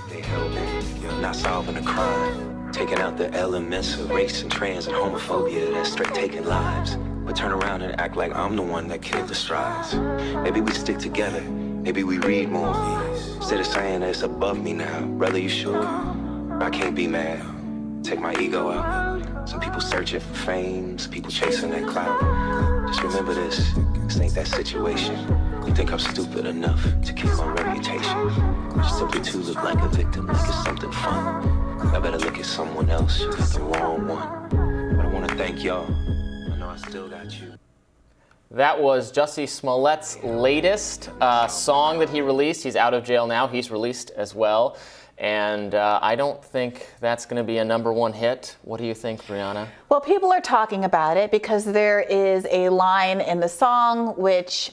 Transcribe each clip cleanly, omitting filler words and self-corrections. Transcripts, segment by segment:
Stay hell-bent, not solving a crime. Taking out the elements of race and trans and homophobia that's straight taking lives. But turn around and act like I'm the one that killed the strides. Maybe we stick together, maybe we read more. Instead of saying that it's above me now. Brother, you sure? I can't be mad. Take my ego out. Some people searching for fame, some people chasing that clout. Just remember this ain't that situation. You think I'm stupid enough to keep my reputation. Just simply to look like a victim, like it's something fun. I better look at someone else, you got the wrong one. But I wanna thank y'all, I know I still got you. That was Jussie Smollett's latest song that he released. He's out of jail now, he's released as well. And I don't think that's going to be a #1 hit. What do you think, Briahna? Well, people are talking about it because there is a line in the song which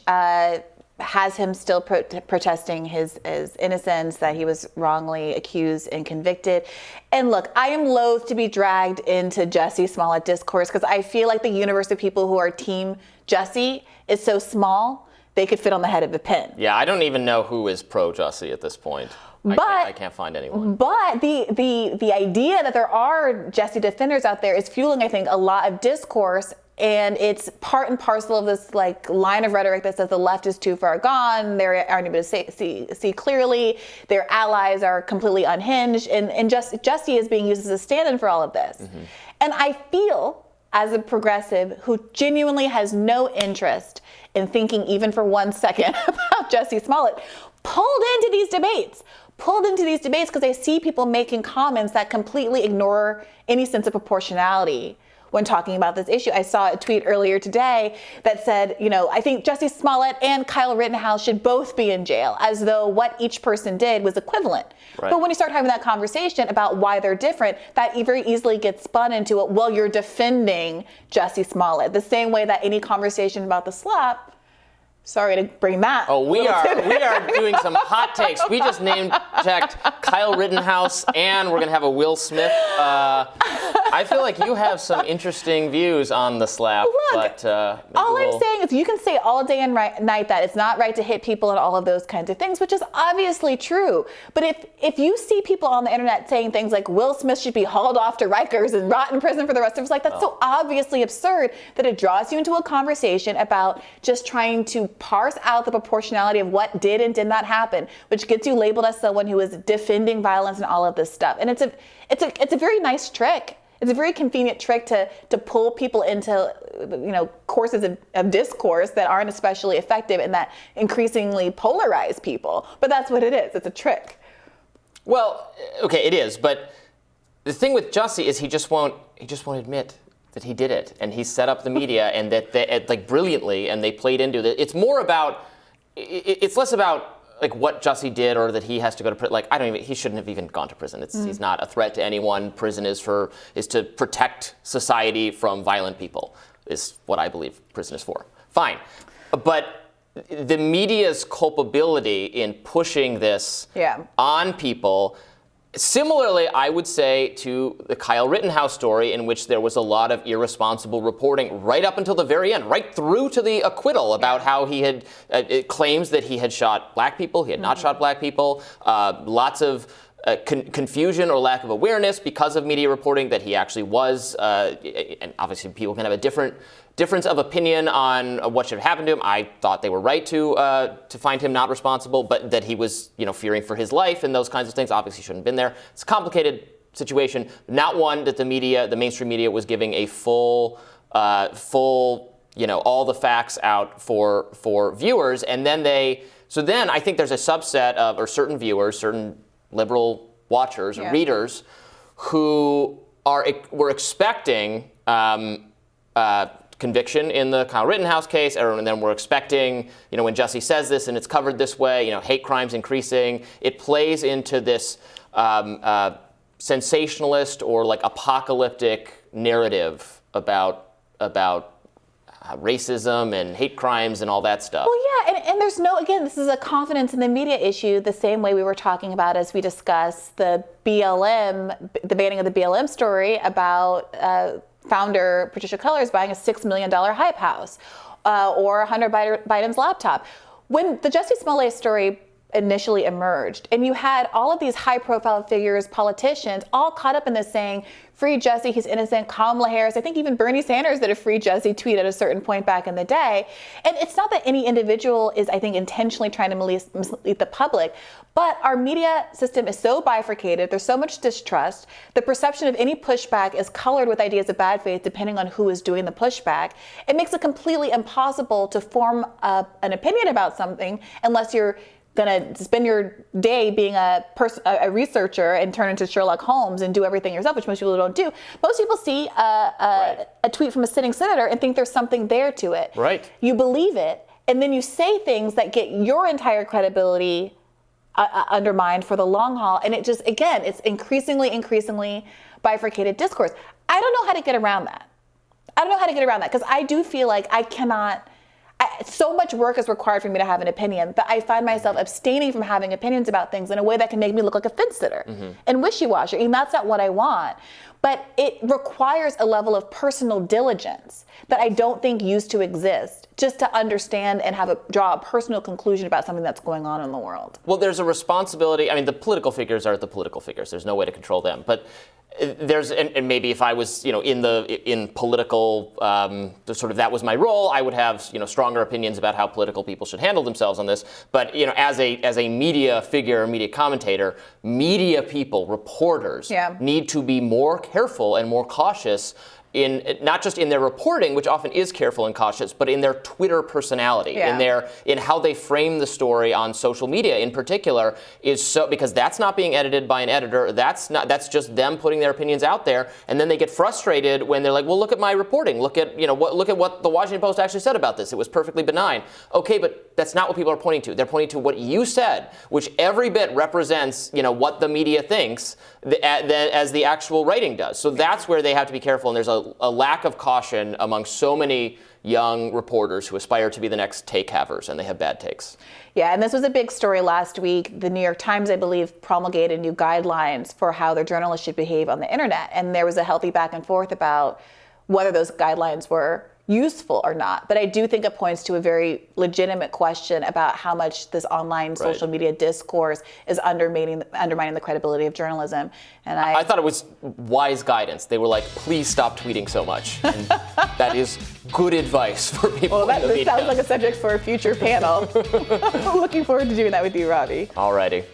has him still protesting his innocence, that he was wrongly accused and convicted. And look, I am loath to be dragged into Jussie Smollett discourse because I feel like the universe of people who are team Jussie is so small, they could fit on the head of a pin. Yeah, I don't even know who is pro-Jussie at this point. I can't find anyone. But the idea that there are Jussie defenders out there is fueling, I think, a lot of discourse, and it's part and parcel of this like line of rhetoric that says the left is too far gone, they aren't able to see clearly, their allies are completely unhinged, and Jussie is being used as a stand-in for all of this. Mm-hmm. And I feel, as a progressive who genuinely has no interest in thinking even for 1 second about Jussie Smollett, pulled into these debates because I see people making comments that completely ignore any sense of proportionality when talking about this issue. I saw a tweet earlier today that said, I think Jussie Smollett and Kyle Rittenhouse should both be in jail, as though what each person did was equivalent. Right. But when you start having that conversation about why they're different, that very easily gets spun into it. Well, you're defending Jussie Smollett, the same way that any conversation about the slap. Sorry to bring that. Oh, we are doing some hot takes. We just name-checked Kyle Rittenhouse, and we're going to have a Will Smith. I feel like you have some interesting views on the slap. Look, but all I'm saying is you can say all day and night that it's not right to hit people and all of those kinds of things, which is obviously true. But if you see people on the internet saying things like Will Smith should be hauled off to Rikers and rot in prison for the rest of his life, that's so obviously absurd that it draws you into a conversation about just trying to parse out the proportionality of what did and did not happen, which gets you labeled as someone who is defending violence and all of this stuff. And it's a very nice trick. It's a very convenient trick to pull people into, courses of discourse that aren't especially effective and that increasingly polarize people. But that's what it is. It's a trick. Well, okay, it is. But the thing with Jussie is he just won't admit that he did it, and he set up the media, and that they, like, brilliantly, and they played into it. It's more about, it's less about like what Jussie did or that he has to go to prison. Like, he shouldn't have even gone to prison. He's not a threat to anyone. Prison is to protect society from violent people, is what I believe prison is for. Fine, but the media's culpability in pushing this on people. Similarly, I would say to the Kyle Rittenhouse story, in which there was a lot of irresponsible reporting right up until the very end, right through to the acquittal about how he had claims that he had shot black people, he had not shot black people, lots of confusion or lack of awareness because of media reporting that he actually was, and obviously people can have a difference of opinion on what should have happened to him. I thought they were right to find him not responsible, but that he was, fearing for his life and those kinds of things. Obviously shouldn't have been there. It's a complicated situation, not one that the mainstream media was giving a full, all the facts out for viewers. And then then I think there's a subset of, or certain viewers, certain liberal watchers or readers who were expecting conviction in the Kyle Rittenhouse case, and then we're expecting, when Jussie says this and it's covered this way, hate crimes increasing, it plays into this sensationalist or like apocalyptic narrative about racism and hate crimes and all that stuff. Well, yeah, and there's this is a confidence in the media issue, the same way we were talking about as we discussed the banning of the BLM story about founder Patricia Cullors buying a $6 million hype house or Hunter Biden's laptop. When the Jussie Smollett story initially emerged. And you had all of these high profile figures, politicians, all caught up in this saying, free Jussie, he's innocent. Kamala Harris, I think even Bernie Sanders did a free Jussie tweet at a certain point back in the day. And it's not that any individual is, I think, intentionally trying to mislead the public, but our media system is so bifurcated. There's so much distrust. The perception of any pushback is colored with ideas of bad faith depending on who is doing the pushback. It makes it completely impossible to form an opinion about something unless you're going to spend your day being a researcher and turn into Sherlock Holmes and do everything yourself, which most people don't do. Most people see a tweet from a sitting senator and think there's something there to it. Right. You believe it, and then you say things that get your entire credibility undermined for the long haul. And it just, again, it's increasingly bifurcated discourse. I don't know how to get around that. Because I do feel like I cannot. So much work is required for me to have an opinion that I find myself abstaining from having opinions about things in a way that can make me look like a fence sitter and wishy-washy. And that's not what I want. But it requires a level of personal diligence that I don't think used to exist, just to understand and draw a personal conclusion about something that's going on in the world. Well, there's a responsibility. I mean, the political figures are the political figures. There's no way to control them. But there's, and maybe if I was, in political, sort of that was my role, I would have, stronger opinions about how political people should handle themselves on this. But, as a media figure, media commentator, media people, reporters need to be more careful and more cautious in not just in their reporting, which often is careful and cautious, but in their Twitter personality, in how they frame the story on social media in particular, is so, because that's not being edited by an editor, that's just them putting their opinions out there, and then they get frustrated when they're like, well, look at my reporting, look at what the Washington Post actually said about this. It was perfectly benign. Okay, but that's not what people are pointing to. They're pointing to what you said, which every bit represents, what the media thinks as the actual writing does. So that's where they have to be careful, and there's a lack of caution among so many young reporters who aspire to be the next take-havers, and they have bad takes. Yeah, and this was a big story last week. The New York Times, I believe, promulgated new guidelines for how their journalists should behave on the internet, and there was a healthy back and forth about whether those guidelines were useful or not. But I do think it points to a very legitimate question about how much this online social media discourse is undermining the credibility of journalism. And I thought it was wise guidance. They were like, please stop tweeting so much. And that is good advice for people. Well, this sounds like a subject for a future panel. Looking forward to doing that with you, Robby. Alrighty.